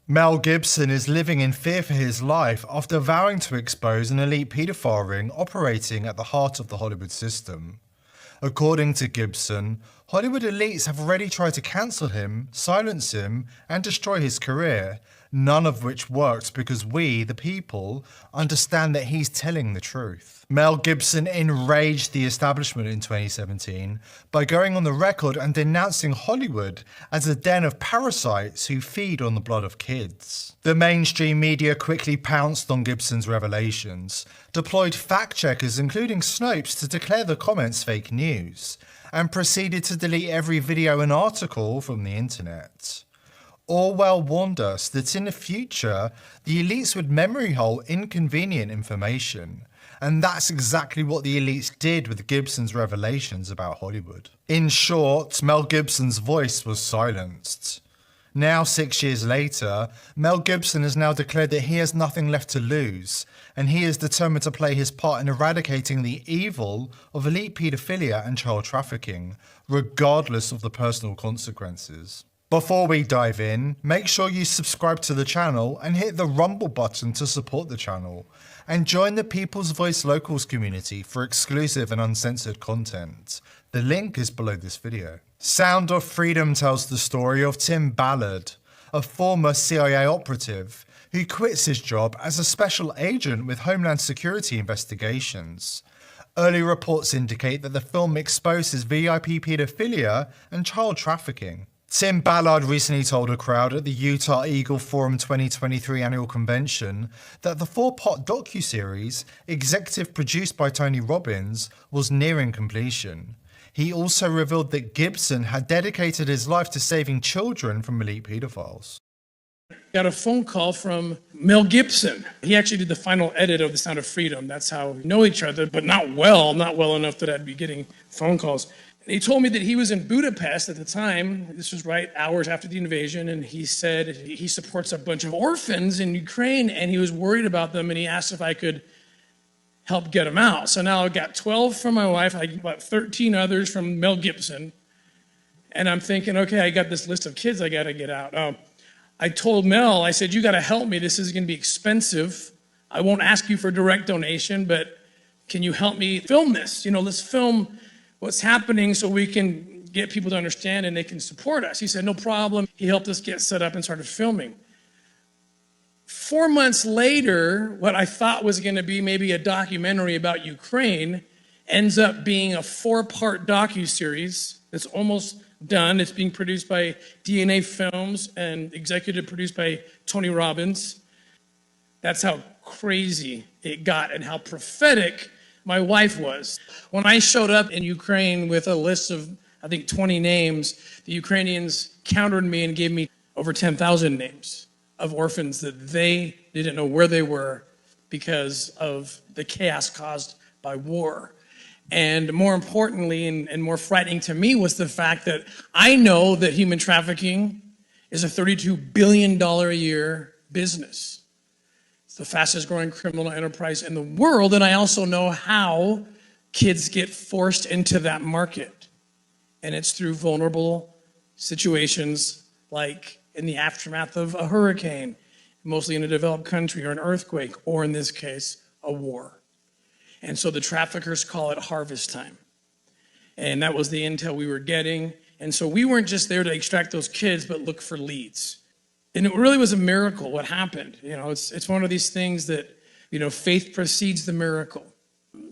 Mel Gibson is living in fear for his life after vowing to expose an elite paedophile ring operating at the heart of the Hollywood system. According to Gibson, Hollywood elites have already tried to cancel him, silence him, and destroy his career, none of which worked because we, the people, understand that he's telling the truth. Mel Gibson enraged the establishment in 2017 by going on the record and denouncing Hollywood as a den of parasites who feed on the blood of kids. The mainstream media quickly pounced on Gibson's revelations, deployed fact-checkers including Snopes to declare the comments fake news, and proceeded to delete every video and article from the internet. Orwell warned us that in the future, the elites would memory hole inconvenient information, and that's exactly what the elites did with Gibson's revelations about Hollywood. In short, Mel Gibson's voice was silenced. Now, 6 years later, Mel Gibson has now declared that he has nothing left to lose, and he is determined to play his part in eradicating the evil of elite paedophilia and child trafficking, regardless of the personal consequences. Before we dive in, make sure you subscribe to the channel and hit the Rumble button to support the channel, and join the People's Voice Locals community for exclusive and uncensored content. The link is below this video. Sound of Freedom tells the story of Tim Ballard, a former CIA operative who quits his job as a special agent with Homeland Security investigations. Early reports indicate that the film exposes VIP pedophilia and child trafficking. Tim Ballard recently told a crowd at the Utah Eagle Forum 2023 annual convention that the 4-part docuseries, executive produced by Tony Robbins, was nearing completion. He also revealed that Gibson had dedicated his life to saving children from elite pedophiles. Got a phone call from Mel Gibson. He actually did the final edit of The Sound of Freedom. That's how we know each other, but not well enough that I'd be getting phone calls. And he told me that he was in Budapest at the time. This was right hours after the invasion, and he said he supports a bunch of orphans in Ukraine, and he was worried about them, and he asked if I could help get them out. So now I've got 12 from my wife, I got about 13 others from Mel Gibson, and I'm thinking, okay, I got this list of kids I got to get out. I told Mel, I said, you got to help me. This is going to be expensive. I won't ask you for direct donation, but can you help me film this? Let's film what's happening so we can get people to understand and they can support us. He said, no problem. He helped us get set up and started filming. 4 months later, what I thought was going to be maybe a documentary about Ukraine ends up being a 4-part docuseries that's almost done. It's being produced by DNA Films and executive produced by Tony Robbins. That's how crazy it got and how prophetic my wife was. When I showed up in Ukraine with a list of, I think, 20 names, the Ukrainians countered me and gave me over 10,000 names of orphans that they didn't know where they were because of the chaos caused by war. And more importantly, and more frightening to me, was the fact that I know that human trafficking is a $32 billion a year business. It's the fastest growing criminal enterprise in the world, and I also know how kids get forced into that market. And it's through vulnerable situations like in the aftermath of a hurricane, mostly in a developed country, or an earthquake, or in this case, a war. And so the traffickers call it harvest time. And that was the intel we were getting. And so we weren't just there to extract those kids, but look for leads. And it really was a miracle what happened. It's one of these things that, faith precedes the miracle.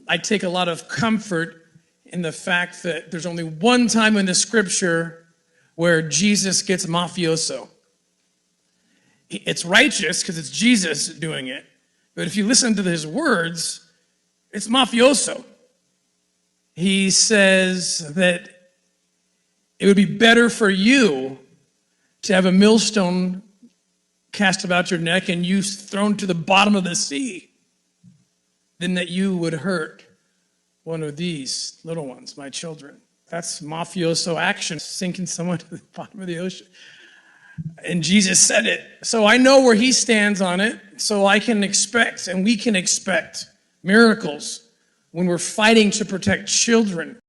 I take a lot of comfort in the fact that there's only one time in the scripture where Jesus gets mafioso. It's righteous because it's Jesus doing it. But if you listen to his words, it's mafioso. He says that it would be better for you to have a millstone cast about your neck and you thrown to the bottom of the sea than that you would hurt one of these little ones, my children. That's mafioso action, sinking someone to the bottom of the ocean. And Jesus said it. So I know where he stands on it, so I can expect, and we can expect, miracles when we're fighting to protect children.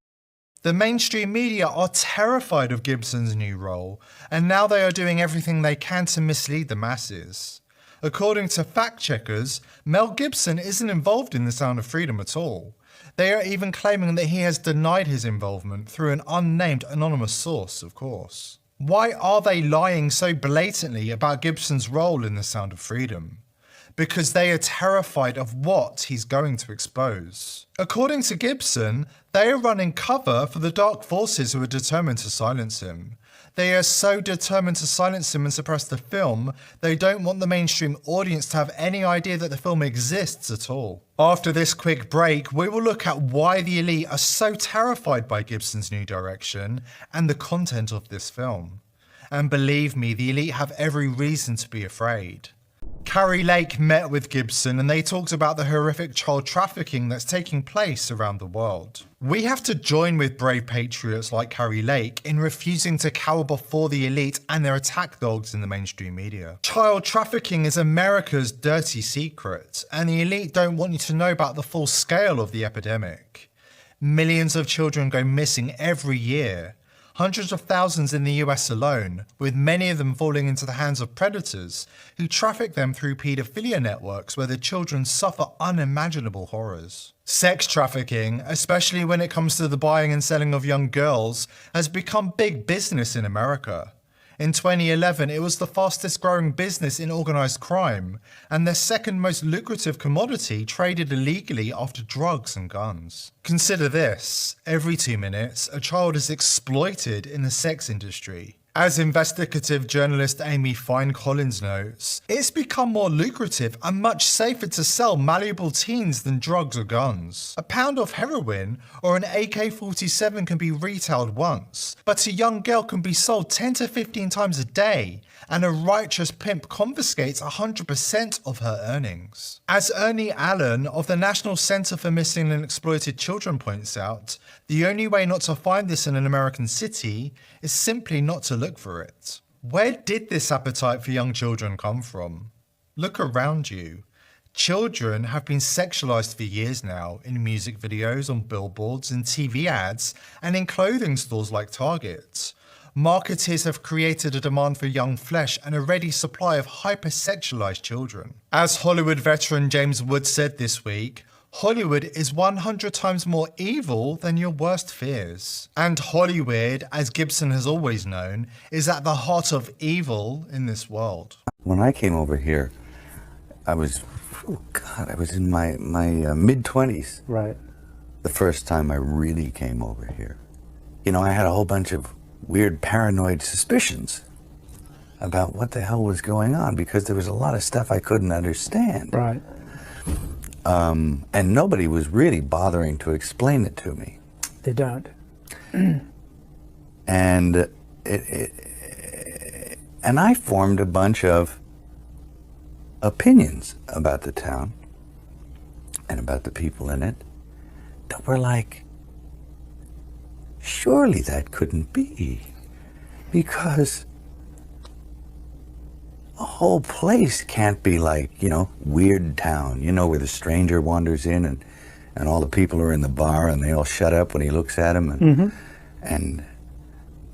The mainstream media are terrified of Gibson's new role, and now they are doing everything they can to mislead the masses. According to fact-checkers, Mel Gibson isn't involved in The Sound of Freedom at all. They are even claiming that he has denied his involvement through an unnamed anonymous source, of course. Why are they lying so blatantly about Gibson's role in The Sound of Freedom? Because they are terrified of what he's going to expose. According to Gibson, they are running cover for the dark forces who are determined to silence him. They are so determined to silence him and suppress the film, they don't want the mainstream audience to have any idea that the film exists at all. After this quick break, we will look at why the elite are so terrified by Gibson's new direction and the content of this film. And believe me, the elite have every reason to be afraid. Carrie Lake met with Gibson and they talked about the horrific child trafficking that's taking place around the world. We have to join with brave patriots like Carrie Lake in refusing to cower before the elite and their attack dogs in the mainstream media. Child trafficking is America's dirty secret, and the elite don't want you to know about the full scale of the epidemic. Millions of children go missing every year. Hundreds of thousands in the US alone, with many of them falling into the hands of predators who traffic them through paedophilia networks where the children suffer unimaginable horrors. Sex trafficking, especially when it comes to the buying and selling of young girls, has become big business in America. In 2011, it was the fastest growing business in organised crime, and the second most lucrative commodity traded illegally after drugs and guns. Consider this: every 2 minutes, a child is exploited in the sex industry. As investigative journalist Amy Fine Collins notes, it's become more lucrative and much safer to sell malleable teens than drugs or guns. A pound of heroin or an AK-47 can be retailed once, but a young girl can be sold 10 to 15 times a day, and a righteous pimp confiscates 100% of her earnings. As Ernie Allen of the National Center for Missing and Exploited Children points out, the only way not to find this in an American city is simply not to look for it. Where did this appetite for young children come from? Look around you. Children have been sexualized for years now in music videos, on billboards, in TV ads, and in clothing stores like Target. Marketers have created a demand for young flesh and a ready supply of hypersexualized children. As Hollywood veteran James Wood said this week, Hollywood is 100 times more evil than your worst fears. And Hollywood, as Gibson has always known, is at the heart of evil in this world. When I came over here, I was in my mid-20s. Right. The first time I really came over here. You know, I had a whole bunch of weird paranoid suspicions about what the hell was going on, because there was a lot of stuff I couldn't understand. Right. And nobody was really bothering to explain it to me. They don't. And and I formed a bunch of opinions about the town and about the people in it that were like, surely that couldn't be, because a whole place can't be like, you know, Weird Town, you know, where the stranger wanders in and all the people are in the bar and they all shut up when he looks at them, and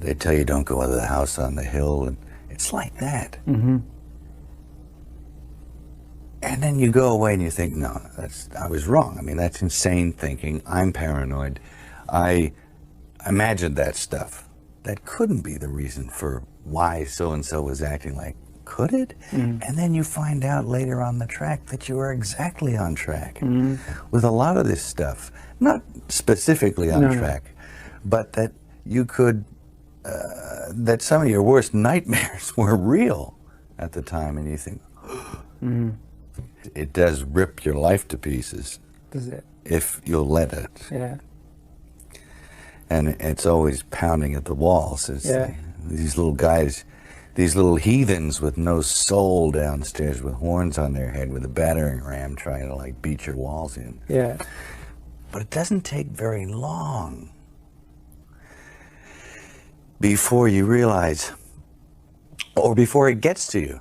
they tell you don't go out of the house on the hill, and it's like that. And then you go away and you think, no, I was wrong. I mean, that's insane thinking. I'm paranoid. I imagined that stuff. That couldn't be the reason for why so-and-so was acting like. Could it? And then you find out later on the track that you are exactly on track with a lot of this stuff. Not specifically on track, but that you could, that some of your worst nightmares were real at the time, and you think, it does rip your life to pieces. Does it? If you'll let it. Yeah. And it's always pounding at the walls. These little guys, these little heathens with no soul downstairs with horns on their head with a battering ram trying to like beat your walls in. Yeah. But it doesn't take very long before you realize, or before it gets to you.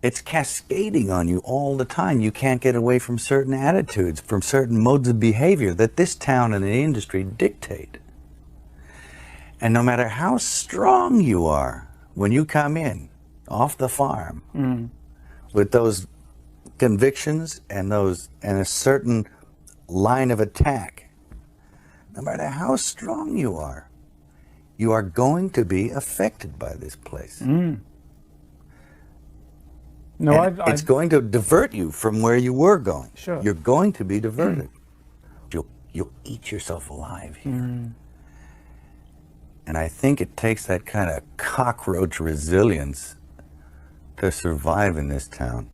It's cascading on you all the time. You can't get away from certain attitudes, from certain modes of behavior that this town and the industry dictate. And no matter how strong you are, when you come in off the farm with those convictions and a certain line of attack, no matter how strong you are going to be affected by this place. No, It's going to divert you from where you were going. Sure. You're going to be diverted. You'll eat yourself alive here. And I think it takes that kind of cockroach resilience to survive in this town.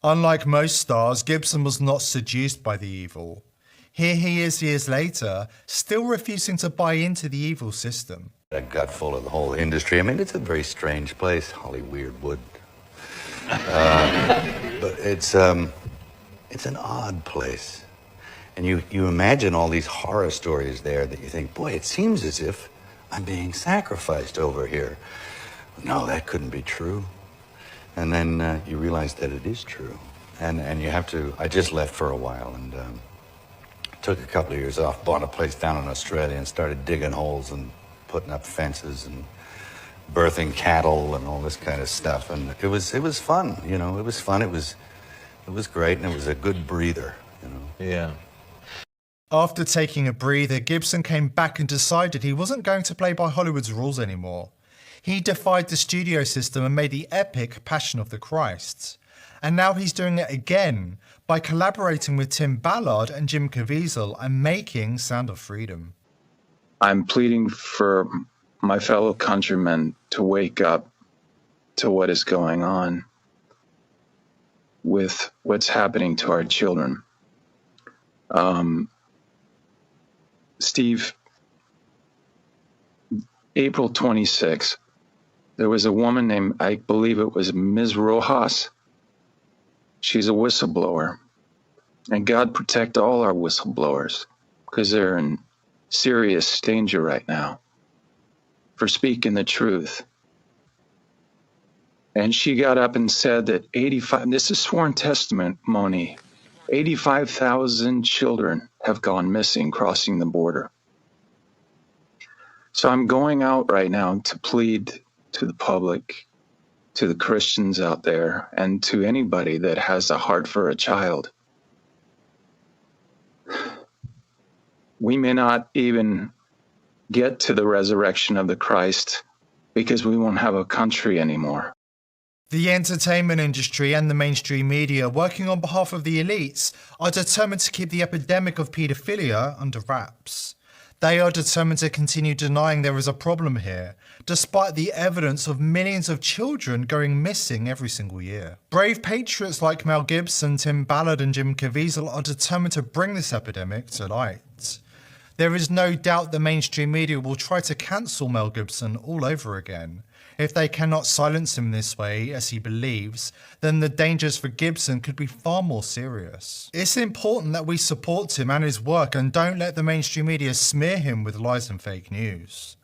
Unlike most stars, Gibson was not seduced by the evil. Here he is years later, still refusing to buy into the evil system. A gut full of the whole industry. I mean, it's a very strange place, Hollywood. But it's an odd place. And you imagine all these horror stories there that you think, boy, it seems as if I'm being sacrificed over here. No, that couldn't be true. And then you realize that it is true. And you have to, I just left for a while and took a couple of years off, bought a place down in Australia and started digging holes and putting up fences and birthing cattle and all this kind of stuff. And it was fun, you know, it was fun. It was great, and it was a good breather, you know. Yeah. After taking a breather, Gibson came back and decided he wasn't going to play by Hollywood's rules anymore. He defied the studio system and made the epic Passion of the Christ. And now he's doing it again by collaborating with Tim Ballard and Jim Caviezel and making Sound of Freedom. I'm pleading for my fellow countrymen to wake up to what is going on with what's happening to our children. Steve, April 26th, there was a woman named, I believe it was Ms. Rojas. She's a whistleblower. And God protect all our whistleblowers, because they're in serious danger right now for speaking the truth. And she got up and said that this is sworn testimony, 85,000 children have gone missing crossing the border. So I'm going out right now to plead to the public, to the Christians out there, and to anybody that has a heart for a child. We may not even get to the resurrection of the Christ because we won't have a country anymore. The entertainment industry and the mainstream media, working on behalf of the elites, are determined to keep the epidemic of paedophilia under wraps. They are determined to continue denying there is a problem here, despite the evidence of millions of children going missing every single year. Brave patriots like Mel Gibson, Tim Ballard and Jim Caviezel are determined to bring this epidemic to light. There is no doubt the mainstream media will try to cancel Mel Gibson all over again. If they cannot silence him this way, as he believes, then the dangers for Gibson could be far more serious. It's important that we support him and his work and don't let the mainstream media smear him with lies and fake news.